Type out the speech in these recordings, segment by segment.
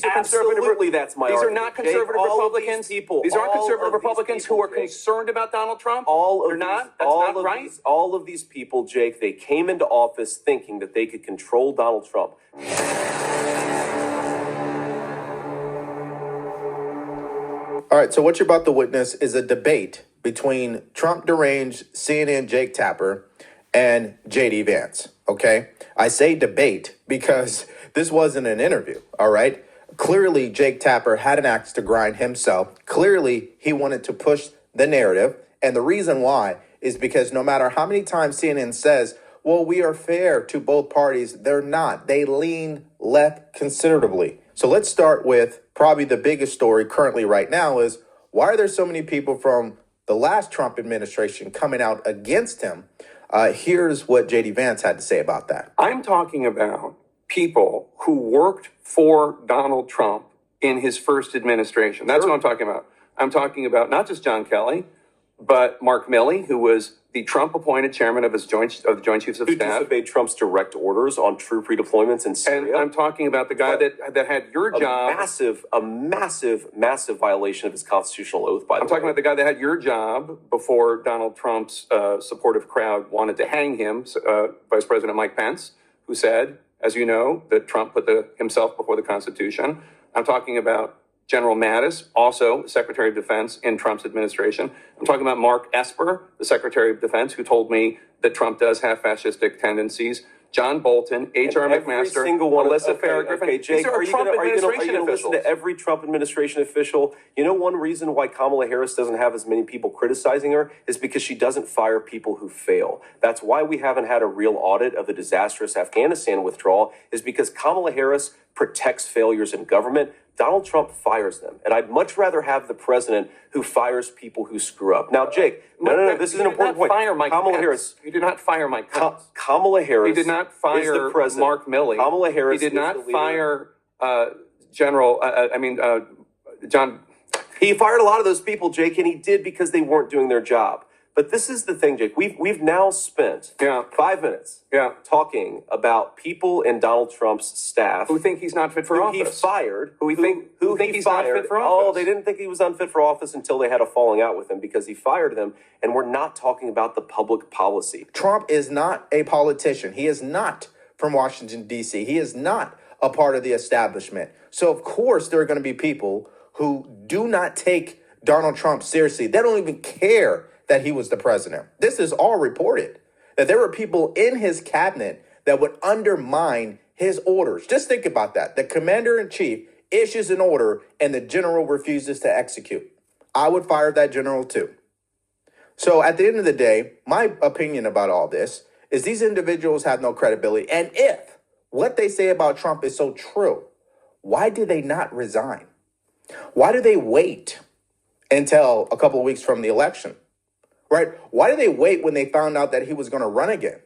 Absolutely, that's my These argument. are not conservative Republicans. These aren't conservative Republicans who are concerned about Donald Trump. They're not. That's not right. All of these people, Jake, they came into office thinking that they could control Donald Trump. All right, so what you're about to witness is a debate between Trump deranged CNN Jake Tapper and JD Vance, okay? I say debate because this wasn't an interview, all right? Clearly, Jake Tapper had an axe to grind himself. Clearly, he wanted to push the narrative. And the reason why is because no matter how many times CNN says, well, we are fair to both parties, they're not. They lean left considerably. So let's start with probably the biggest story currently right now is why are there so many people from the last Trump administration coming out against him? Here's what JD Vance had to say about that. I'm talking about people who worked for Donald Trump in his first administration. That's what I'm talking about. I'm talking about not just John Kelly, but Mark Milley, who was the Trump-appointed chairman of the Joint Chiefs of Staff. Who disobeyed Trump's direct orders on troop redeployments in Syria. And I'm talking about the guy that had your job. A massive violation of his constitutional oath, by the way. I'm talking about the guy that had your job before Donald Trump's supportive crowd wanted to hang him, Vice President Mike Pence, who said, as you know, that Trump put himself before the Constitution. I'm talking about General Mattis, also Secretary of Defense in Trump's administration. I'm talking about Mark Esper, the Secretary of Defense, who told me that Trump does have fascistic tendencies. John Bolton, H.R. McMaster, Melissa Farragut. Okay, Jake, are you going to listen to every Trump administration official? You know, one reason why Kamala Harris doesn't have as many people criticizing her is because she doesn't fire people who fail. That's why we haven't had a real audit of the disastrous Afghanistan withdrawal, is because Kamala Harris protects failures in government. Donald Trump fires them. And I'd much rather have the president who fires people who screw up. Now, Jake, no, this is an important point. Kamala Harris. He did not fire Mike Pence. Kamala Harris. He did not fire Mark Milley. Kamala Harris. He did not fire John. He fired a lot of those people, Jake, and he did because they weren't doing their job. But this is the thing, Jake. We've now spent 5 minutes talking about people in Donald Trump's staff who think he's not fit for office. He fired. Who think he's not fit for office. Oh, they didn't think he was unfit for office until they had a falling out with him because he fired them. And we're not talking about the public policy. Trump is not a politician. He is not from Washington, D.C. He is not a part of the establishment. So, of course, there are going to be people who do not take Donald Trump seriously. They don't even care that he was the president. This is all reported, that there were people in his cabinet that would undermine his orders. Just think about that. The commander-in-chief issues an order and the general refuses to execute. I would fire that general too. So at the end of the day, my opinion about all this is these individuals have no credibility. And if what they say about Trump is so true, why did they not resign? Why do they wait until a couple of weeks from the election? Right? Why did they wait when they found out that he was going to run again?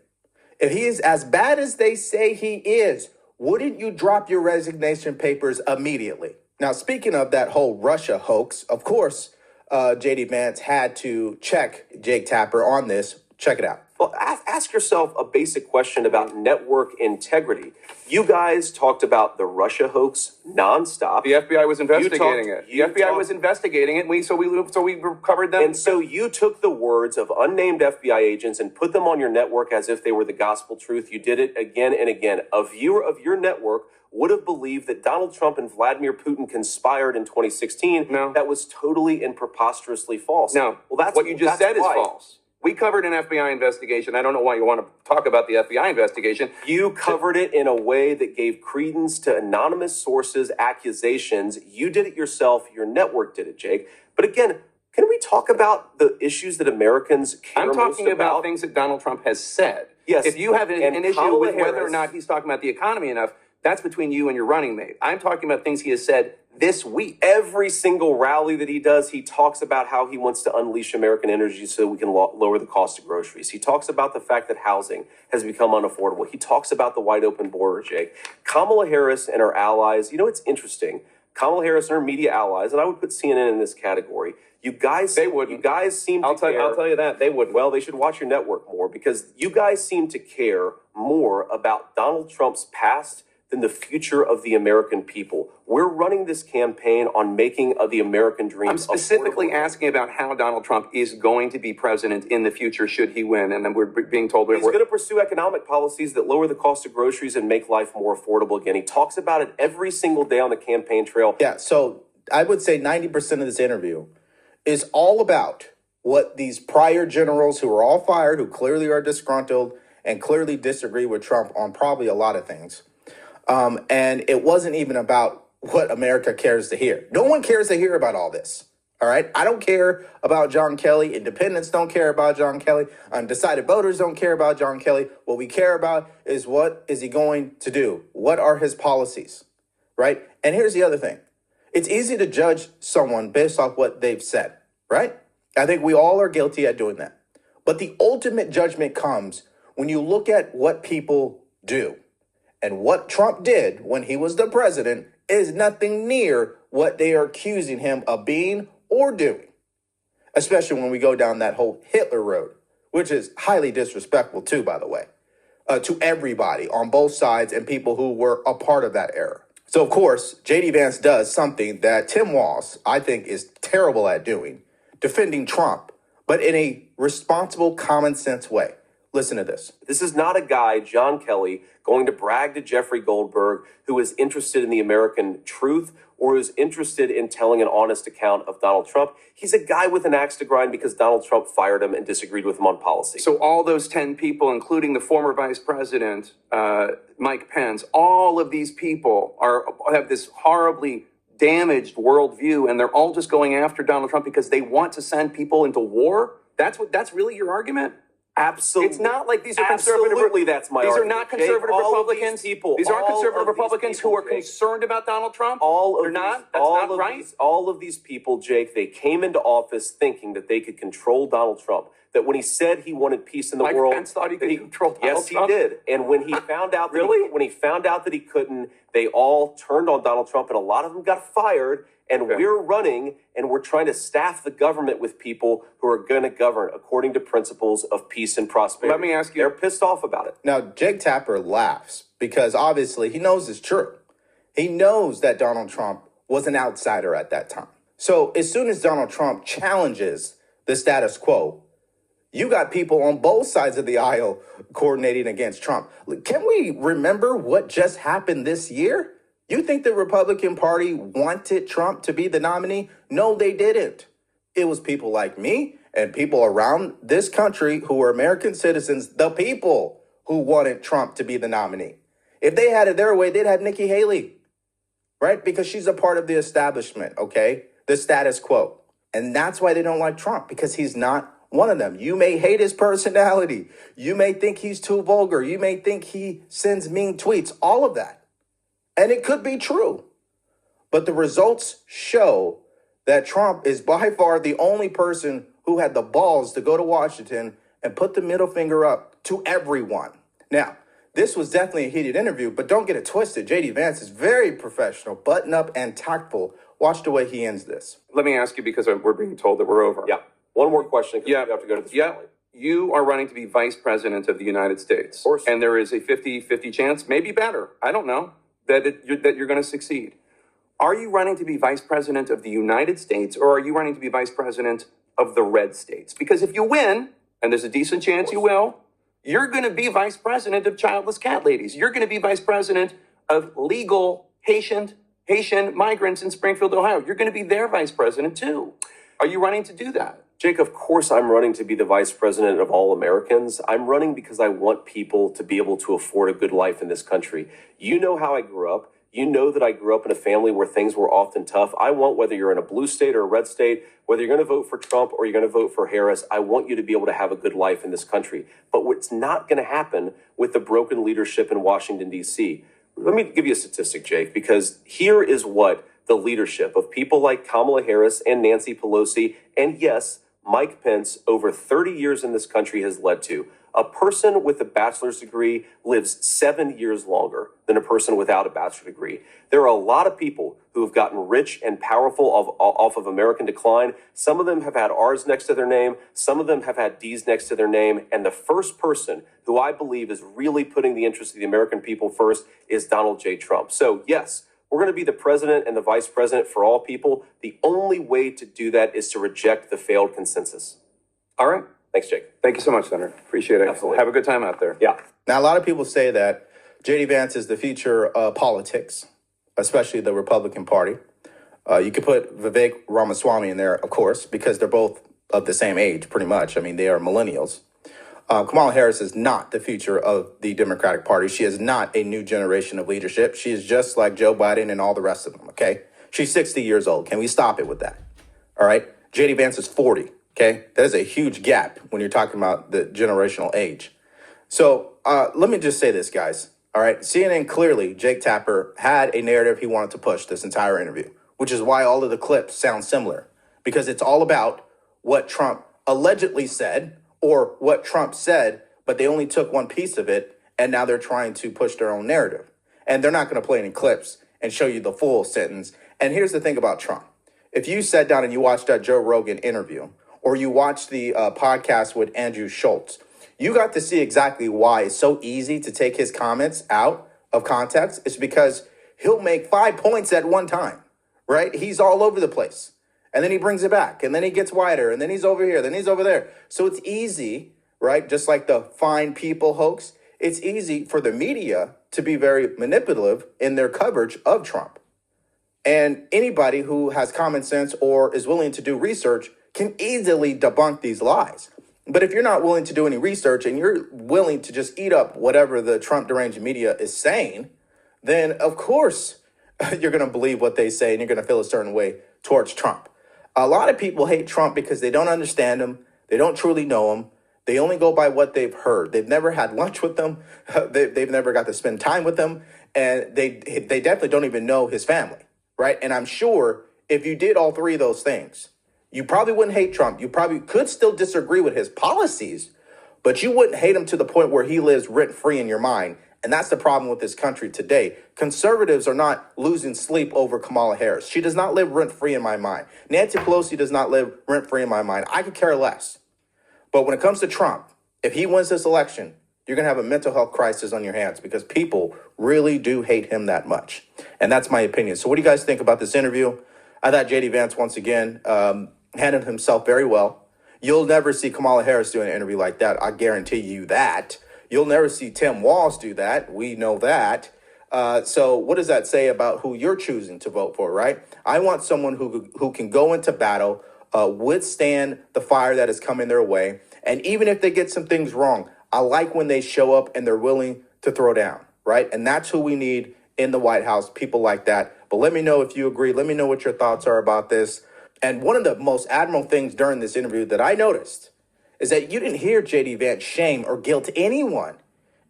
If he is as bad as they say he is, wouldn't you drop your resignation papers immediately? Now, speaking of that whole Russia hoax, of course, JD Vance had to check Jake Tapper on this. Check it out. Well, ask yourself a basic question about network integrity. You guys talked about the Russia hoax nonstop. The FBI was investigating it. The FBI was investigating it, and so we covered them. And so you took the words of unnamed FBI agents and put them on your network as if they were the gospel truth. You did it again and again. A viewer of your network would have believed that Donald Trump and Vladimir Putin conspired in 2016. No. That was totally and preposterously false. No. Well, that's what you just said is false. We covered an FBI investigation. I don't know why you want to talk about the FBI investigation. You covered it in a way that gave credence to anonymous sources' accusations. You did it yourself. Your network did it, Jake. But again, can we talk about the issues that Americans care most about? I'm talking about things that Donald Trump has said. Yes. If you have an issue with whether or not he's talking about the economy enough, that's between you and your running mate. I'm talking about things he has said this week. Every single rally that he does, he talks about how he wants to unleash American energy so we can lower the cost of groceries. He talks about the fact that housing has become unaffordable. He talks about the wide open border, Jake. Kamala Harris and her allies, you know, it's interesting. Kamala Harris and her media allies, and I would put CNN in this category. You guys, they wouldn't. You guys seem to care. I'll tell you that they wouldn't. Well, they should watch your network more because you guys seem to care more about Donald Trump's past than the future of the American people. We're running this campaign on making the American dream. I'm specifically asking about how Donald Trump is going to be president in the future should he win. And then we're being told he's going to pursue economic policies that lower the cost of groceries and make life more affordable again. He talks about it every single day on the campaign trail. Yeah, so I would say 90% of this interview is all about what these prior generals who are all fired, who clearly are disgruntled and clearly disagree with Trump on probably a lot of things. And it wasn't even about what America cares to hear. No one cares to hear about all this. All right. I don't care about John Kelly. Independents don't care about John Kelly. Undecided voters don't care about John Kelly. What we care about is what is he going to do? What are his policies? Right. And here's the other thing. It's easy to judge someone based off what they've said. Right. I think we all are guilty at doing that. But the ultimate judgment comes when you look at what people do. And what Trump did when he was the president is nothing near what they are accusing him of being or doing, especially when we go down that whole Hitler road, which is highly disrespectful too, by the way, to everybody on both sides and people who were a part of that era. So, of course, J.D. Vance does something that Tim Walz, I think, is terrible at doing, defending Trump, but in a responsible, common sense way. Listen to this. This is not a guy, John Kelly, going to brag to Jeffrey Goldberg, who is interested in the American truth or is interested in telling an honest account of Donald Trump. He's a guy with an axe to grind because Donald Trump fired him and disagreed with him on policy. So all those 10 people, including the former vice president, Mike Pence, all of these people have this horribly damaged worldview, and they're all just going after Donald Trump because they want to send people into war? That's really your argument? Absolutely. It's not like these are conservative. Absolutely, that's my These argument. are not conservative Republicans. These aren't conservative Republicans who are concerned about Donald Trump. That's not right. All of these people, Jake, they came into office thinking that they could control Donald Trump. That when he said he wanted peace in the world, Mike Pence thought he could control Donald Trump. Yes, he did. And when he found out, when he found out that he couldn't, they all turned on Donald Trump, and a lot of them got fired. And we're running, and we're trying to staff the government with people who are going to govern according to principles of peace and prosperity. Let me ask you. They're pissed off about it. Now, Jake Tapper laughs because obviously he knows it's true. He knows that Donald Trump was an outsider at that time. So as soon as Donald Trump challenges the status quo, you got people on both sides of the aisle coordinating against Trump. Can we remember what just happened this year? You think the Republican Party wanted Trump to be the nominee? No, they didn't. It was people like me and people around this country who were American citizens, the people who wanted Trump to be the nominee. If they had it their way, they'd have Nikki Haley, right? Because she's a part of the establishment, okay? The status quo. And that's why they don't like Trump, because he's not one of them. You may hate his personality. You may think he's too vulgar. You may think he sends mean tweets, all of that. And it could be true. But the results show that Trump is by far the only person who had the balls to go to Washington and put the middle finger up to everyone. Now, this was definitely a heated interview, but don't get it twisted. J.D. Vance is very professional, button up, and tactful. Watch the way he ends this. Let me ask you, because we're being told that we're over. Yeah. One more question. Yeah. We have to go to this rally. You are running to be vice president of the United States. Of course. And there is a 50-50 chance, maybe better, I don't know, that you're going to succeed. Are you running to be vice president of the United States, or are you running to be vice president of the red states? Because if you win, and there's a decent chance you will, you're going to be vice president of childless cat ladies. You're going to be vice president of legal Haitian migrants in Springfield, Ohio. You're going to be their vice president too. Are you running to do that? Jake, of course I'm running to be the vice president of all Americans. I'm running because I want people to be able to afford a good life in this country. You know how I grew up. You know that I grew up in a family where things were often tough. I want, whether you're in a blue state or a red state, whether you're going to vote for Trump or you're going to vote for Harris, I want you to be able to have a good life in this country. But what's not going to happen with the broken leadership in Washington, D.C. Let me give you a statistic, Jake, because here is what the leadership of people like Kamala Harris and Nancy Pelosi, and yes, Mike Pence, over 30 years in this country has led to. A person with a bachelor's degree lives 7 years longer than a person without a bachelor's degree. There are a lot of people who have gotten rich and powerful off of American decline. Some of them have had R's next to their name. Some of them have had D's next to their name. And the first person who I believe is really putting the interests of the American people first is Donald J. Trump. So yes, we're going to be the president and the vice president for all people. The only way to do that is to reject the failed consensus. All right. Thanks, Jake. Thank you so much, Senator. Appreciate it. Absolutely. Have a good time out there. Yeah. Now, a lot of people say that J.D. Vance is the future of politics, especially the Republican Party. You could put Vivek Ramaswamy in there, of course, because they're both of the same age, pretty much. I mean, they are millennials. Kamala Harris is not the future of the Democratic Party. She is not a new generation of leadership. She is just like Joe Biden and all the rest of them, okay? She's 60 years old. Can we stop it with that? All right? J.D. Vance is 40, okay? That is a huge gap when you're talking about the generational age. So let me just say this, guys. All right? CNN clearly, Jake Tapper had a narrative he wanted to push this entire interview, which is why all of the clips sound similar, because it's all about what Trump allegedly said or what Trump said, but they only took one piece of it, and now they're trying to push their own narrative. And they're not going to play any clips and show you the full sentence. And here's the thing about Trump. If you sat down and you watched that Joe Rogan interview, or you watched the podcast with Andrew Schultz, you got to see exactly why it's so easy to take his comments out of context. It's because he'll make 5 points at one time, right? He's all over the place. And then he brings it back, and then he gets wider, and then he's over here, then he's over there. So it's easy, right? Just like the fine people hoax, it's easy for the media to be very manipulative in their coverage of Trump. And anybody who has common sense or is willing to do research can easily debunk these lies. But if you're not willing to do any research and you're willing to just eat up whatever the Trump deranged media is saying, then of course you're going to believe what they say and you're going to feel a certain way towards Trump. A lot of people hate Trump because they don't understand him. They don't truly know him. They only go by what they've heard. They've never had lunch with them. They've never got to spend time with them. And they definitely don't even know his family, right? And I'm sure if you did all three of those things, you probably wouldn't hate Trump. You probably could still disagree with his policies, but you wouldn't hate him to the point where he lives rent-free in your mind. And that's the problem with this country today. Conservatives are not losing sleep over Kamala Harris. She does not live rent-free in my mind. Nancy Pelosi does not live rent-free in my mind. I could care less. But when it comes to Trump, if he wins this election, you're going to have a mental health crisis on your hands because people really do hate him that much. And that's my opinion. So what do you guys think about this interview? I thought J.D. Vance, once again, handled himself very well. You'll never see Kamala Harris do an interview like that. I guarantee you that. You'll never see Tim Walz do that. We know that. So what does that say about who you're choosing to vote for, right? I want someone who can go into battle, withstand the fire that is coming their way. And even if they get some things wrong, I like when they show up and they're willing to throw down, right? And that's who we need in the White House, people like that. But let me know if you agree. Let me know what your thoughts are about this. And one of the most admirable things during this interview that I noticed is that you didn't hear J.D. Vance shame or guilt anyone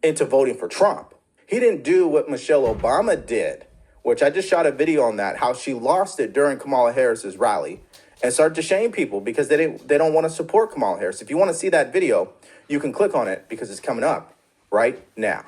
into voting for Trump. He didn't do what Michelle Obama did, which I just shot a video on that, how she lost it during Kamala Harris's rally and started to shame people because they don't want to support Kamala Harris. If you want to see that video, you can click on it because it's coming up right now.